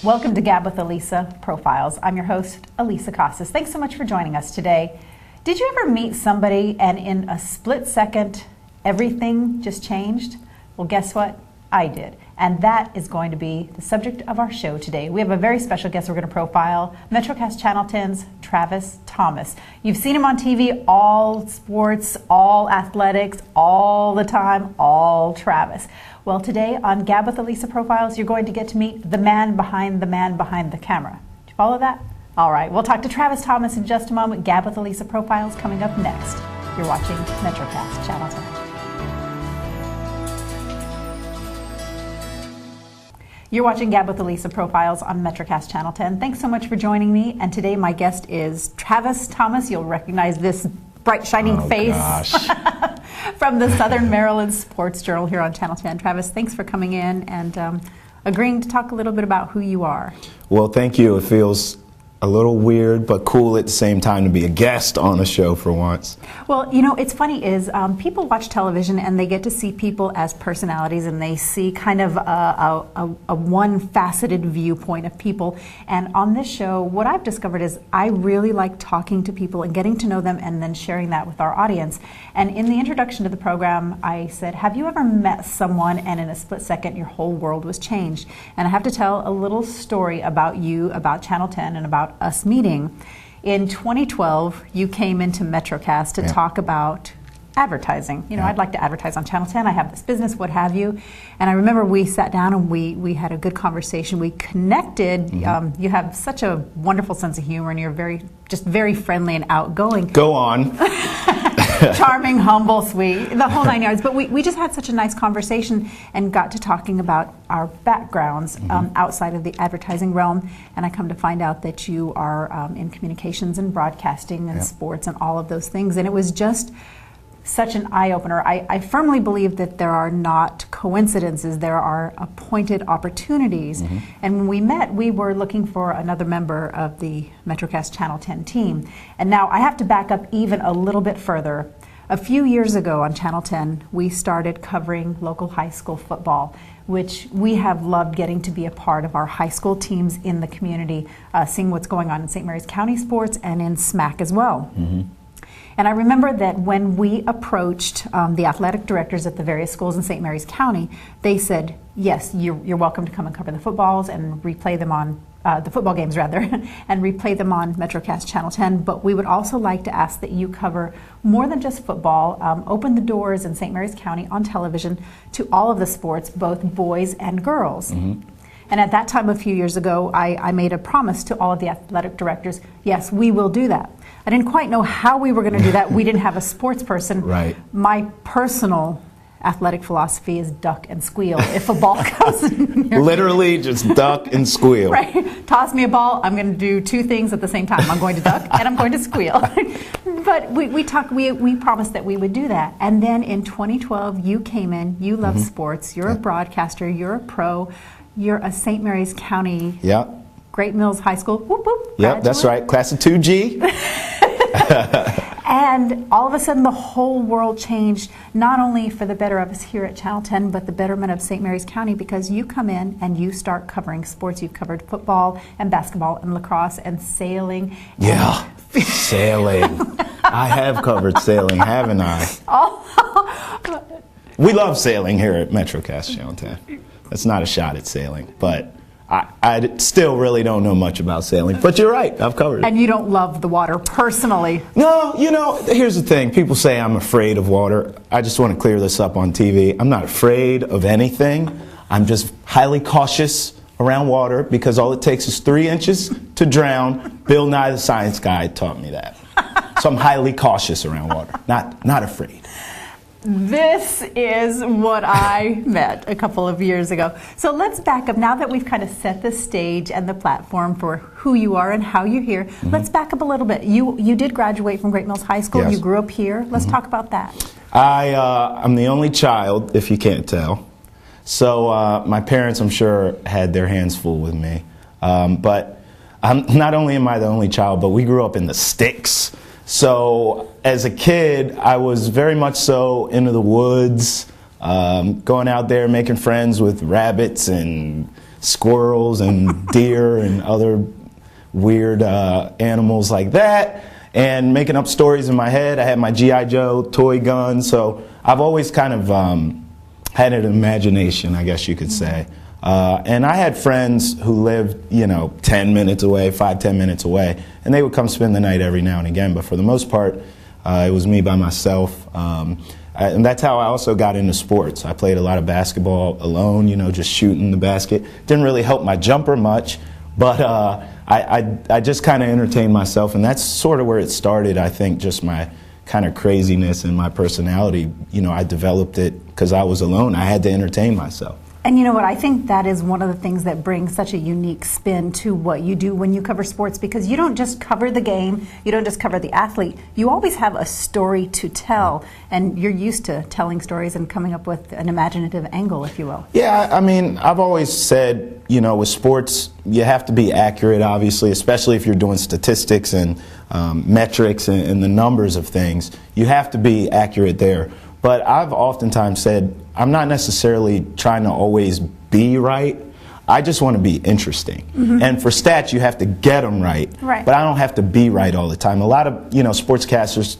Welcome to Gab with ALisa Profiles. I'm your host, ALisa Costas. Thanks so much for joining us today. Did you ever meet somebody and in a split second, everything just changed? Well, guess what? I did. And that is going to be the subject of our show today. We have a very special guest we're going to profile, Metrocast Channel 10's Travis Thomas. You've seen him on TV, all sports, all athletics, all the time, all Travis. Well, today on Gab with ALisa Profiles, you're going to get to meet the man behind the camera. Did you follow that? All right, we'll talk to Travis Thomas in just a moment. Gab with ALisa Profiles coming up next. You're watching Metrocast Channel 10. You're watching Gab with ALisa Profiles on Metrocast Channel 10. Thanks so much for joining me. And today my guest is Travis Thomas. You'll recognize this bright, shining face from the Southern Maryland Sports Journal here on Channel 10. Travis, thanks for coming in and agreeing to talk a little bit about who you are. Well, thank you. It feels a little weird but cool at the same time to be a guest on a show for once. Well, you know, it's funny is people watch television and they get to see people as personalities and they see kind of a one-faceted viewpoint of people. And on this show, what I've discovered is I really like talking to people and getting to know them and then sharing that with our audience. And in the introduction to the program, I said, have you ever met someone and in a split second your whole world was changed? And I have to tell a little story about you, about Channel 10, and about us meeting. In 2012, you came into Metrocast to talk about advertising. You know, I'd like to advertise on Channel 10. I have this business, what have you. And I remember we sat down and we had a good conversation. We connected. You have such a wonderful sense of humor and you're very friendly and outgoing. Go on. Charming, humble, sweet, the whole 9 yards. But we just had such a nice conversation and got to talking about our backgrounds outside of the advertising realm. And I come to find out that you are in communications and broadcasting and sports and all of those things. And it was just such an eye-opener. I firmly believe that there are not coincidences, there are appointed opportunities. And when we met, we were looking for another member of the Metrocast Channel 10 team. And now I have to back up even a little bit further. A few years ago on Channel 10, we started covering local high school football, which we have loved getting to be a part of our high school teams in the community, seeing what's going on in St. Mary's County sports and in SMAC as well. And I remember that when we approached the athletic directors at the various schools in St. Mary's County, they said, yes, you're welcome to come and cover the footballs and replay them on, the football games rather, and replay them on Metrocast Channel 10, but we would also like to ask that you cover more than just football, open the doors in St. Mary's County on television to all of the sports, both boys and girls. And at that time, a few years ago, I made a promise to all of the athletic directors, yes, we will do that. I didn't quite know how we were going to do that. We didn't have a sports person. Right. My personal athletic philosophy is duck and squeal. If a ball comes in your literally just duck and squeal. Right. Toss me a ball, I'm going to do two things at the same time. I'm going to duck and I'm going to squeal. But we promised that we would do that. And then in 2012, you came in, you love sports, you're a broadcaster, you're a pro, you're a St. Mary's County Great Mills High School. Whoop, whoop, yep, that's right. Class of 2G. And all of a sudden the whole world changed, not only for the better of us here at Channel 10, but the betterment of St. Mary's County, because you come in and you start covering sports. You've covered football and basketball and lacrosse and sailing. Yeah, sailing. I have covered sailing, haven't I? We love sailing here at Metrocast Channel 10. That's not a shot at sailing, but I still really don't know much about sailing, but you're right, I've covered it. And you don't love the water personally? No, you know, here's the thing. People say I'm afraid of water. I just want to clear this up on TV. I'm not afraid of anything. I'm just highly cautious around water because all it takes is 3 inches to drown. Bill Nye the Science Guy taught me that. So I'm highly cautious around water, not afraid. This is what I met a couple of years ago. So let's back up. Now that we've kind of set the stage and the platform for who you are and how you're here, let's back up a little bit. You did graduate from Great Mills High School. Yes. You grew up here. Let's talk about that. I'm the only child, if you can't tell. So my parents, I'm sure, had their hands full with me. But not only am I the only child, but we grew up in the sticks. So as a kid, I was very much so into the woods, going out there making friends with rabbits and squirrels and deer and other weird animals like that, and making up stories in my head. I had my G.I. Joe toy gun, so I've always kind of had an imagination, I guess you could say. And I had friends who lived, 10 minutes away, 5-10 minutes away, and they would come spend the night every now and again. But for the most part, it was me by myself. And that's how I also got into sports. I played a lot of basketball alone, just shooting the basket. Didn't really help my jumper much, but I just kind of entertained myself, and that's sort of where it started, I think, just my kind of craziness and my personality. I developed it because I was alone. I had to entertain myself. And you know what, I think that is one of the things that brings such a unique spin to what you do when you cover sports, because you don't just cover the game, you don't just cover the athlete, you always have a story to tell, and you're used to telling stories and coming up with an imaginative angle, if you will. Yeah, I mean, I've always said, with sports, you have to be accurate, obviously, especially if you're doing statistics and metrics and the numbers of things. You have to be accurate there. But I've oftentimes said, I'm not necessarily trying to always be right. I just want to be interesting. Mm-hmm. And for stats, you have to get them right. But I don't have to be right all the time. A lot of, sportscasters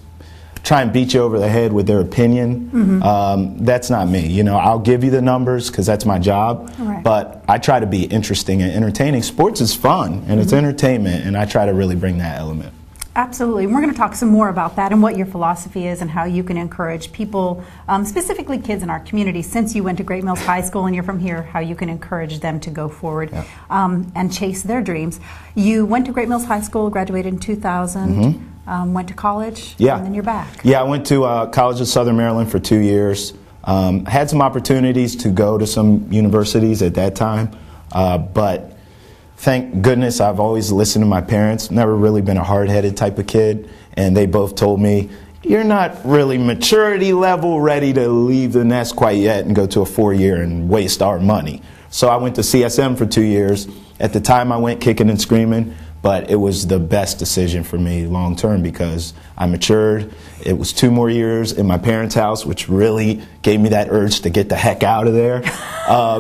try and beat you over the head with their opinion. Mm-hmm. That's not me. I'll give you the numbers because that's my job. But I try to be interesting and entertaining. Sports is fun, and it's entertainment, and I try to really bring that element. Absolutely. And we're going to talk some more about that and what your philosophy is and how you can encourage people, specifically kids in our community, since you went to Great Mills High School and you're from here, how you can encourage them to go forward and chase their dreams. You went to Great Mills High School, graduated in 2000, went to college, and then you're back. Yeah, I went to College of Southern Maryland for 2 years. Had some opportunities to go to some universities at that time, but thank goodness I've always listened to my parents. Never really been a hard-headed type of kid, and they both told me, you're not really maturity level ready to leave the nest quite yet and go to a 4-year and waste our money. So I went to CSM for 2 years. At the time I went kicking and screaming, but it was the best decision for me long term because I matured. It was 2 more years in my parents' house, which really gave me that urge to get the heck out of there.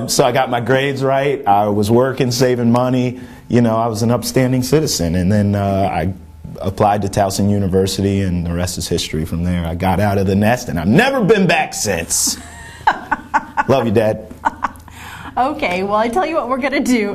So I got my grades right. I was working, saving money. I was an upstanding citizen. And then I applied to Towson University, and the rest is history from there. I got out of the nest, and I've never been back since. Love you, Dad. Okay, well, I tell you what we're going to do.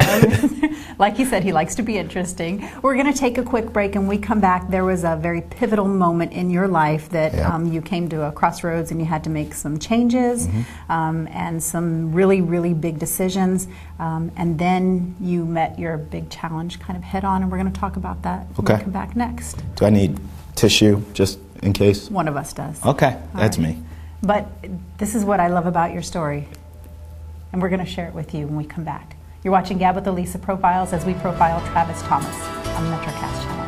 Like you said, he likes to be interesting. We're going to take a quick break, and when we come back, there was a very pivotal moment in your life that you came to a crossroads and you had to make some changes and some really, really big decisions. And then you met your big challenge kind of head on, and we're going to talk about that when we come back next. Do I need tissue just in case? One of us does. Okay, that's me. But this is what I love about your story, and we're going to share it with you when we come back. You're watching Gab with ALisa Profiles as we profile Travis Thomas on Metrocast Channel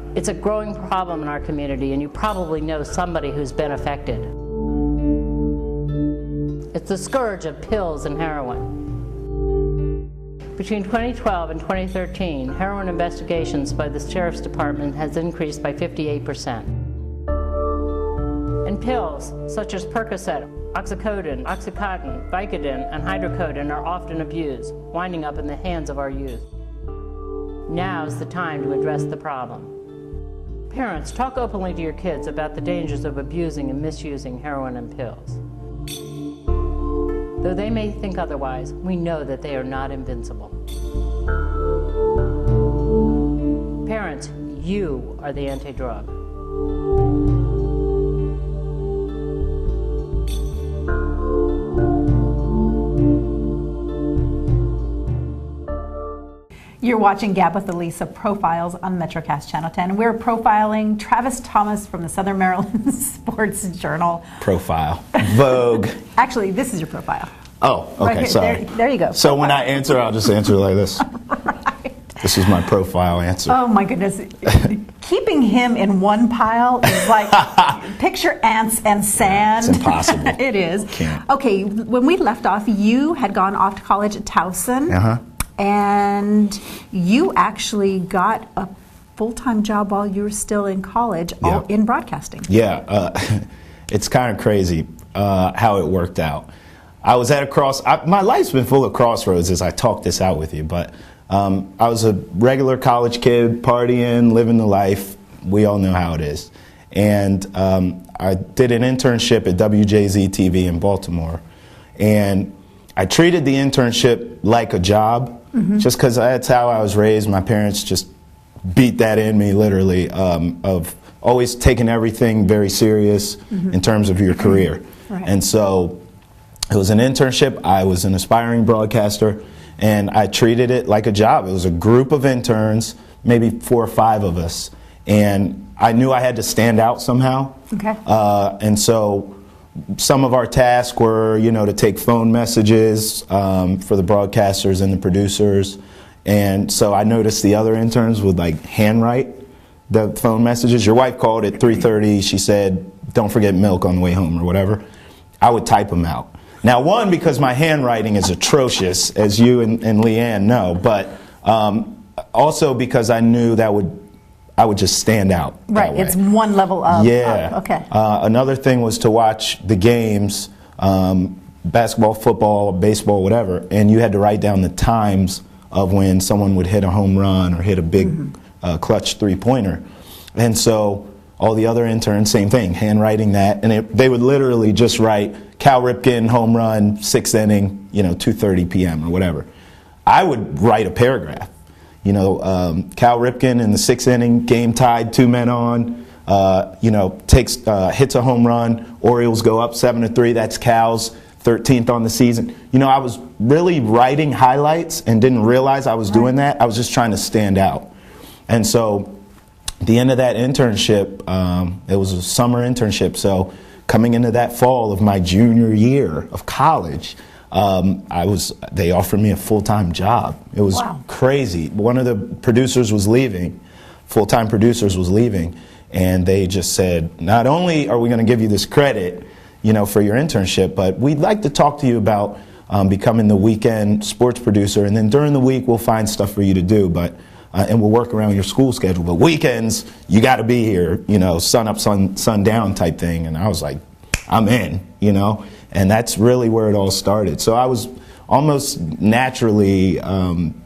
10. It's a growing problem in our community, and you probably know somebody who's been affected. It's the scourge of pills and heroin. Between 2012 and 2013, heroin investigations by the Sheriff's Department has increased by 58%. And pills, such as Percocet, oxycodone, Oxycontin, Vicodin, and hydrocodone are often abused, winding up in the hands of our youth. Now's the time to address the problem. Parents, talk openly to your kids about the dangers of abusing and misusing heroin and pills. Though they may think otherwise, we know that they are not invincible. Parents, you are the anti-drug. You're watching Gab with ALisa Profiles on Metrocast Channel 10. We're profiling Travis Thomas from the Southern Maryland Sports Journal. Profile. Vogue. Actually, this is your profile. Oh, okay, right here. sorry. There you go. So when I answer, I'll just answer like this. Right. This is my profile answer. Oh my goodness. Keeping him in one pile is like, picture ants and sand. It's impossible. It is. Can't. Okay, when we left off, you had gone off to college at Towson. And you actually got a full-time job while you were still in college in broadcasting. Yeah. it's kind of crazy how it worked out. I was at my life's been full of crossroads as I talk this out with you, but I was a regular college kid, partying, living the life. We all know how it is. And I did an internship at WJZ-TV in Baltimore. And I treated the internship like a job, just because that's how I was raised. My parents just beat that in me, literally, of always taking everything very serious in terms of your career. Right. And so it was an internship. I was an aspiring broadcaster, and I treated it like a job. It was a group of interns, maybe 4 or 5 of us, and I knew I had to stand out somehow. Okay. And so some of our tasks were, to take phone messages for the broadcasters and the producers. And so I noticed the other interns would handwrite the phone messages. Your wife called at 3:30. She said, "Don't forget milk on the way home," or whatever. I would type them out. Now, one, because my handwriting is atrocious, as you and Leanne know, but also because I knew I would just stand out. Right, it's one level up. Yeah. Okay. Another thing was to watch the games, basketball, football, baseball, whatever, and you had to write down the times of when someone would hit a home run or hit a big clutch three-pointer. And so all the other interns, same thing, handwriting that, and they would literally just write Cal Ripken, home run, 6th inning, 2:30 p.m. or whatever. I would write a paragraph. Cal Ripken in the 6th inning, game tied, 2 men on, hits a home run, Orioles go up 7-3, that's Cal's 13th on the season. I was really writing highlights and didn't realize I was doing that. I was just trying to stand out. And so at the end of that internship, it was a summer internship, so coming into that fall of my junior year of college, they offered me a full-time job. It was crazy. One of the producers was leaving, full-time producers was leaving, and they just said, not only are we going to give you this credit, for your internship, but we'd like to talk to you about becoming the weekend sports producer, and then during the week we'll find stuff for you to do, and we'll work around your school schedule. But weekends, you got to be here, sun up, sun down type thing. And I was like, I'm in, and that's really where it all started. So I was almost naturally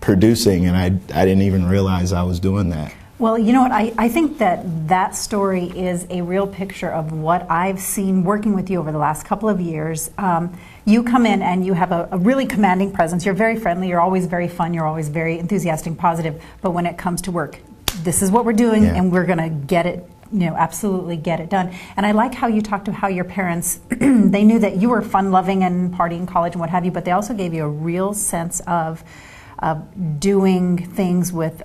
producing, and I didn't even realize I was doing that. Well, you know what, I think that story is a real picture of what I've seen working with you over the last couple of years. You come in and you have a really commanding presence. You're very friendly, you're always very fun, you're always very enthusiastic, positive, but when it comes to work, this is what we're doing and we're going to get it, absolutely get it done. And I like how you talked to how your parents, they knew that you were fun-loving and partying, college and what have you, but they also gave you a real sense of doing things with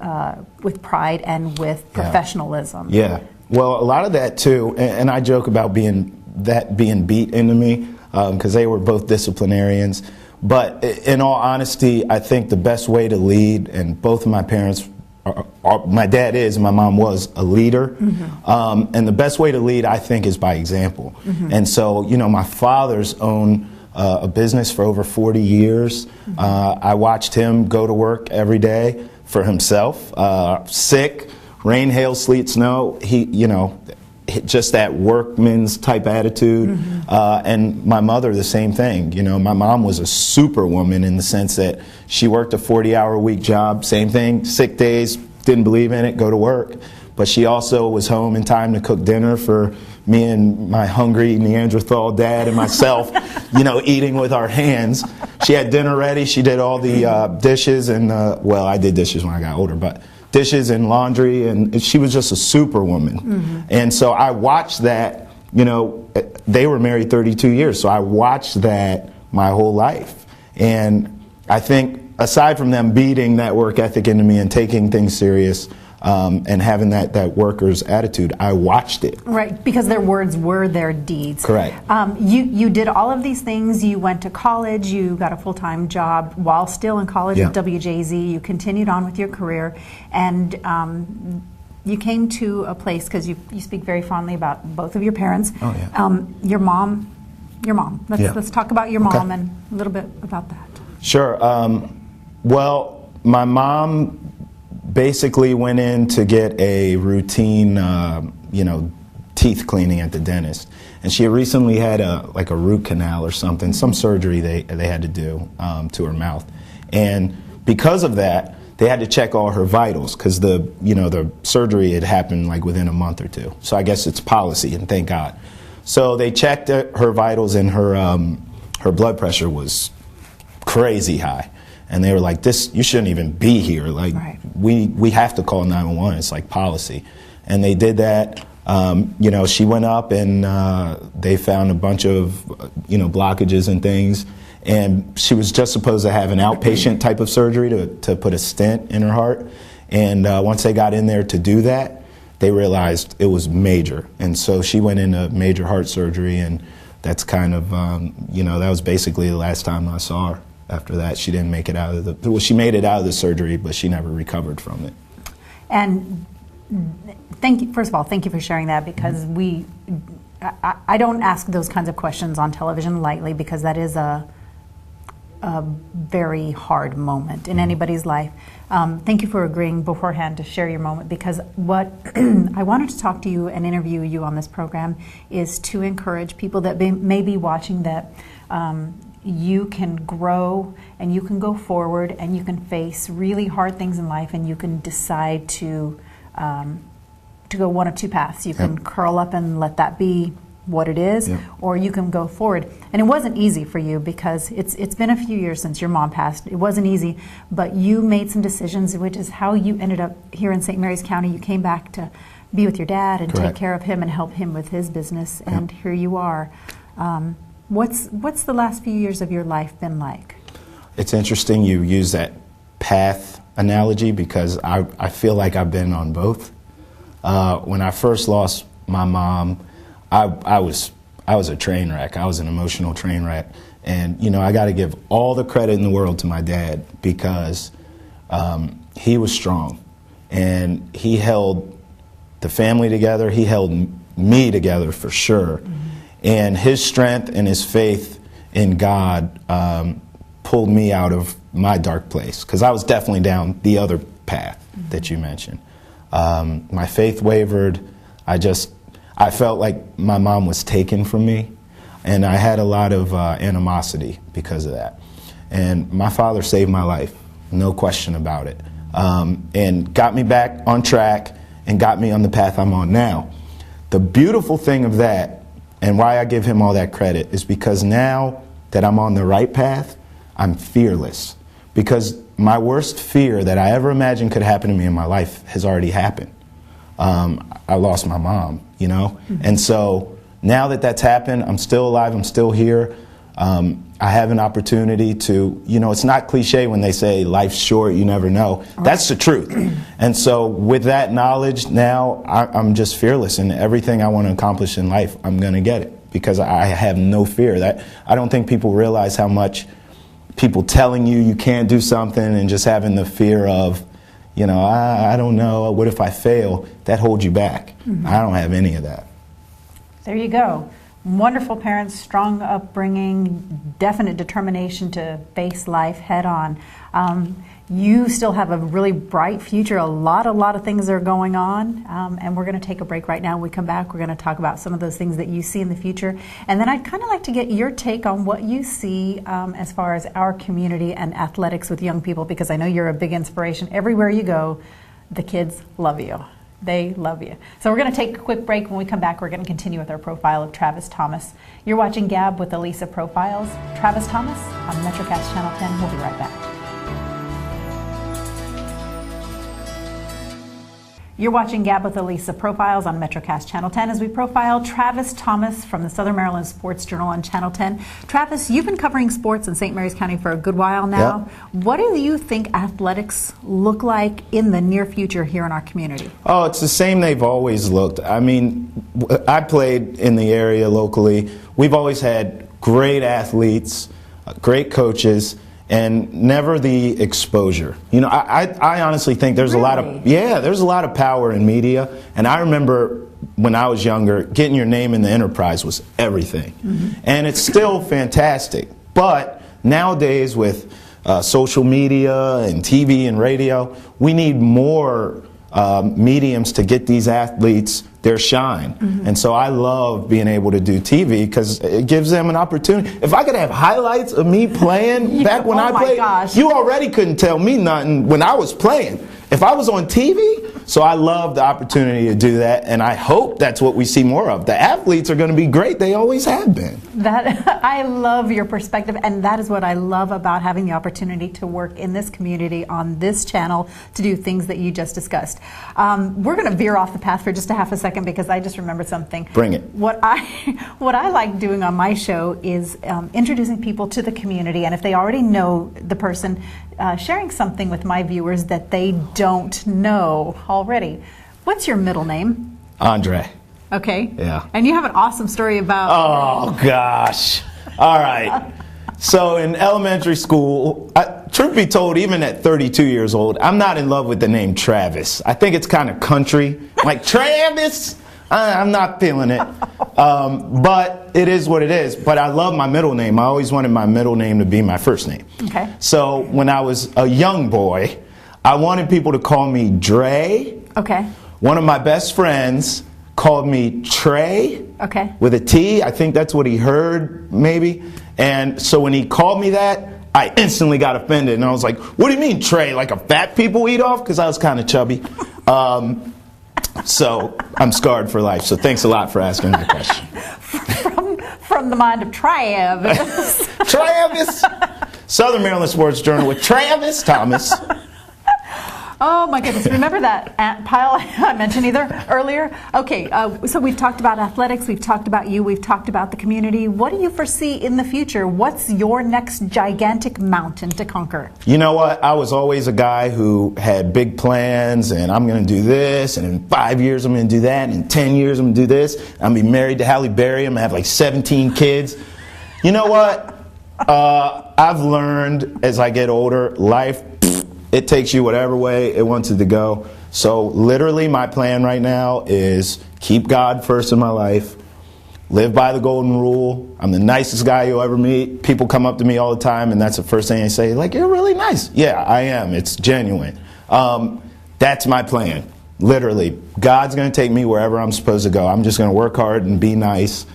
pride and with professionalism. Yeah. Well, a lot of that too, and I joke about being beat into me because they were both disciplinarians. But in all honesty, I think the best way to lead, and both of my parents, my dad is, and my mom was a leader, and the best way to lead, I think, is by example. And so, my father's owned a business for over 40 years. I watched him go to work every day for himself, sick, rain, hail, sleet, snow. He, just that workman's type attitude. And my mother, the same thing. My mom was a superwoman in the sense that she worked a 40-hour-a-week job, same thing, sick days, didn't believe in it, go to work. But she also was home in time to cook dinner for me and my hungry Neanderthal dad and myself, eating with our hands. She had dinner ready. She did all the dishes and, well, I did dishes when I got older, but dishes and laundry, and she was just a superwoman. And so I watched that, they were married 32 years, so I watched that my whole life. And I think, aside from them beating that work ethic into me and taking things serious, and having that worker's attitude, I watched it. Right, because their words were their deeds. Correct. You did all of these things. You went to college. You got a full-time job while still in college at WJZ. You continued on with your career, and you came to a place, because you speak very fondly about both of your parents. Oh, yeah. Your mom. Let's talk about your mom and a little bit about that. Sure. Well, my mom basically went in to get a routine, teeth cleaning at the dentist, and she had recently had like a root canal or something, some surgery they had to do to her mouth, and because of that, they had to check all her vitals because the surgery had happened like within a month or two. So I guess it's policy, and thank God. So they checked her vitals, and her blood pressure was crazy high. And they were like, you shouldn't even be here. Like, right. we have to call 911. It's like policy. And they did that. She went up, and they found a bunch of, blockages and things. And she was just supposed to have an outpatient type of surgery to put a stent in her heart. And once they got in there to do that, they realized it was major. And so she went into major heart surgery, and that's kind of, that was basically the last time I saw her. After that, she didn't make it out of she made it out of the surgery, but she never recovered from it. And first of all, thank you for sharing that, because I don't ask those kinds of questions on television lightly, because that is a very hard moment in anybody's life. Thank you for agreeing beforehand to share your moment, because what I wanted to talk to you and interview you on this program is to encourage people that may be watching that you can grow and you can go forward and you can face really hard things in life, and you can decide to go one of two paths. You can curl up and let that be what it is, or you can go forward. And it wasn't easy for you, because it's been a few years since your mom passed. It wasn't easy, but you made some decisions, which is how you ended up here in St. Mary's County. You came back to be with your dad and take care of him and help him with his business, and here you are. What's the last few years of your life been like? It's interesting you use that path analogy, because I feel like I've been on both. When I first lost my mom, I was a train wreck. I was an emotional train wreck. And, I got to give all the credit in the world to my dad, because he was strong. And he held the family together. He held me together for sure. Mm-hmm. And his strength and his faith in God pulled me out of my dark place, because I was definitely down the other path that you mentioned. My faith wavered. I felt like my mom was taken from me, and I had a lot of animosity because of that. And my father saved my life, no question about it, and got me back on track and got me on the path I'm on now. The beautiful thing of that, and why I give him all that credit, is because now that I'm on the right path, I'm fearless. Because my worst fear that I ever imagined could happen to me in my life has already happened. I lost my mom, Mm-hmm. And so now that that's happened, I'm still alive, I'm still here. I have an opportunity to, it's not cliche when they say life's short, you never know. Right. That's the truth. And so with that knowledge now, I'm just fearless, and everything I want to accomplish in life, I'm going to get it, because I have no fear. I don't think people realize how much people telling you can't do something and just having the fear of, I don't know, what if I fail, that holds you back. Mm-hmm. I don't have any of that. There you go. Wonderful parents, strong upbringing, definite determination to face life head on. You still have a really bright future. A lot of things are going on, and we're going to take a break right now. When we come back, we're going to talk about some of those things that you see in the future. And then I'd kind of like to get your take on what you see as far as our community and athletics with young people, because I know you're a big inspiration. Everywhere you go, the kids love you. They love you. So we're going to take a quick break. When we come back, we're going to continue with our profile of Travis Thomas. You're watching Gab with ALisa Profiles. Travis Thomas on Metrocast Channel 10. We'll be right back. You're watching Gab with ALisa Profiles on Metrocast Channel 10 as we profile Travis Thomas from the Southern Maryland Sports Journal on Channel 10. Travis, you've been covering sports in St. Mary's County for a good while now. Yep. What do you think athletics look like in the near future here in our community? Oh, it's the same they've always looked. I mean, I played in the area locally. We've always had great athletes, great coaches, and never the exposure. I honestly think there's a lot of power in media. And I remember when I was younger, getting your name in the Enterprise was everything. Mm-hmm. And it's still fantastic. But nowadays with social media and TV and radio, we need more mediums to get these athletes their shine. And so I love being able to do TV because it gives them an opportunity. If I could have highlights of me playing back when I played, you already couldn't tell me nothing when I was playing. If I was on TV, so I love the opportunity to do that, and I hope that's what we see more of. The athletes are going to be great. They always have been. I love your perspective, and that is what I love about having the opportunity to work in this community on this channel to do things that you just discussed. We're going to veer off the path for just a half a second because I just remembered something. Bring it. What I like doing on my show is introducing people to the community, and if they already know the person, sharing something with my viewers that they don't know already. What's your middle name? Andre. Okay. Yeah. And you have an awesome story about... Oh, gosh. All right. So in elementary school, truth be told, even at 32 years old, I'm not in love with the name Travis. I think it's kind of country. Like, Travis? I'm not feeling it. But it is what it is. But I love my middle name. I always wanted my middle name to be my first name. Okay. So when I was a young boy, I wanted people to call me Dre. Okay. One of my best friends called me Trey. Okay. With a T. I think that's what he heard, maybe. And so when he called me that, I instantly got offended. And I was like, what do you mean, Trey? Like a fat people eat off? Because I was kind of chubby. So I'm scarred for life. So thanks a lot for asking that question. From the mind of Travis. Travis! Southern Maryland Sports Journal with Travis Thomas. Oh my goodness, remember that ant pile I mentioned earlier? Okay, so we've talked about athletics, we've talked about you, we've talked about the community. What do you foresee in the future? What's your next gigantic mountain to conquer? You know what? I was always a guy who had big plans, and I'm going to do this, and in 5 years I'm going to do that, and in 10 years I'm going to do this. I'm going to be married to Halle Berry. I'm going to have like 17 kids. You know what? I've learned as I get older, life, it takes you whatever way it wants it to go. So literally my plan right now is keep God first in my life, live by the golden rule. I'm the nicest guy you'll ever meet. People come up to me all the time, and that's the first thing they say, like, you're really nice. Yeah, I am. It's genuine. That's my plan. Literally, God's going to take me wherever I'm supposed to go. I'm just going to work hard and be nice,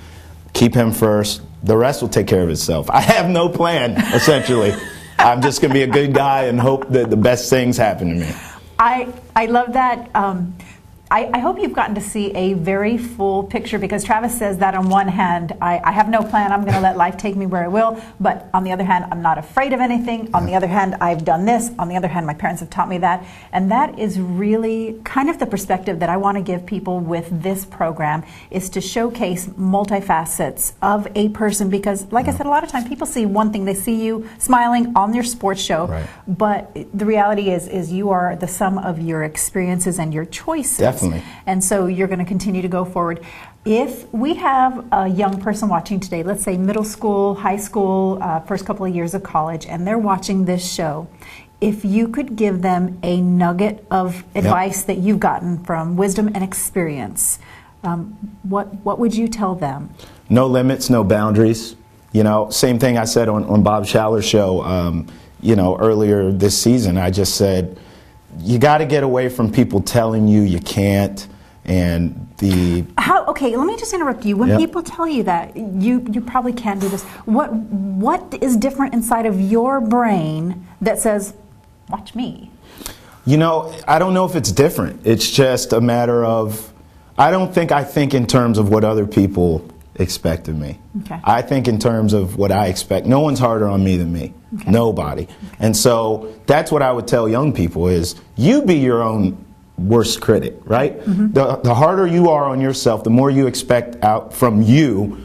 keep him first. The rest will take care of itself. I have no plan, essentially. I'm just going to be a good guy and hope that the best things happen to me. I love that. I hope you've gotten to see a very full picture, because Travis says that on one hand, I have no plan, I'm going to let life take me where it will, but on the other hand, I'm not afraid of anything. On the other hand, I've done this. On the other hand, my parents have taught me that. And that is really kind of the perspective that I want to give people with this program, is to showcase multifacets of a person, because like I said, a lot of times people see one thing. They see you smiling on your sports show, right, but the reality is you are the sum of your experiences and your choices. Definitely. And so you're going to continue to go forward. If we have a young person watching today, let's say middle school, high school, first couple of years of college, and they're watching this show, if you could give them a nugget of advice that you've gotten from wisdom and experience, what would you tell them? No limits, no boundaries. You know, same thing I said on Bob Shaller's show, you know, earlier this season. I just said, you got to get away from people telling you can't, and the... Okay, let me just interrupt you. When people tell you that, you probably can't do this, what is different inside of your brain that says, watch me? You know, I don't know if it's different. It's just a matter of, I don't think I think in terms of what other people expect of me. Okay. I think in terms of what I expect. No one's harder on me than me. Okay. Nobody. And so that's what I would tell young people is, you be your own worst critic, right? Mm-hmm. The harder you are on yourself, the more you expect out from you.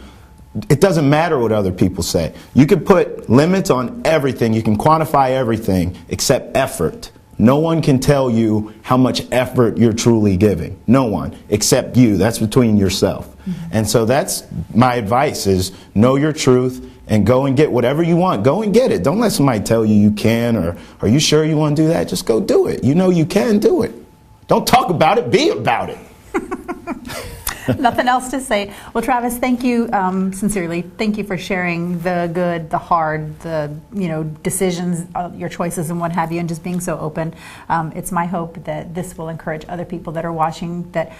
It doesn't matter what other people say. You can put limits on everything. You can quantify everything except effort. No one can tell you how much effort you're truly giving. No one, except you. That's between yourself. Mm-hmm. And so that's my advice, is know your truth and go and get whatever you want. Go and get it. Don't let somebody tell you you can, or are you sure you want to do that? Just go do it. You know you can do it. Don't talk about it, be about it. Nothing else to say. Well, Travis, thank you sincerely. Thank you for sharing the good, the hard, the decisions, your choices, and what have you, and just being so open. It's my hope that this will encourage other people that are watching that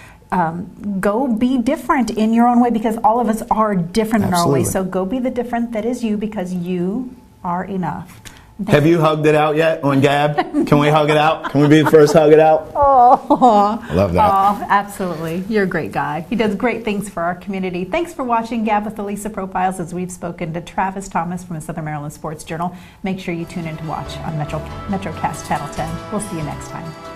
go be different in your own way, because all of us are different in our own way. So go be the different that is you, because you are enough. Have you hugged it out yet on Gab? Can we hug it out? Can we be the first hug it out? Oh, I love that. Oh, absolutely. You're a great guy. He does great things for our community. Thanks for watching Gab with ALisa Profiles, as we've spoken to Travis Thomas from the Southern Maryland Sports Journal. Make sure you tune in to watch on Metrocast Channel 10. We'll see you next time.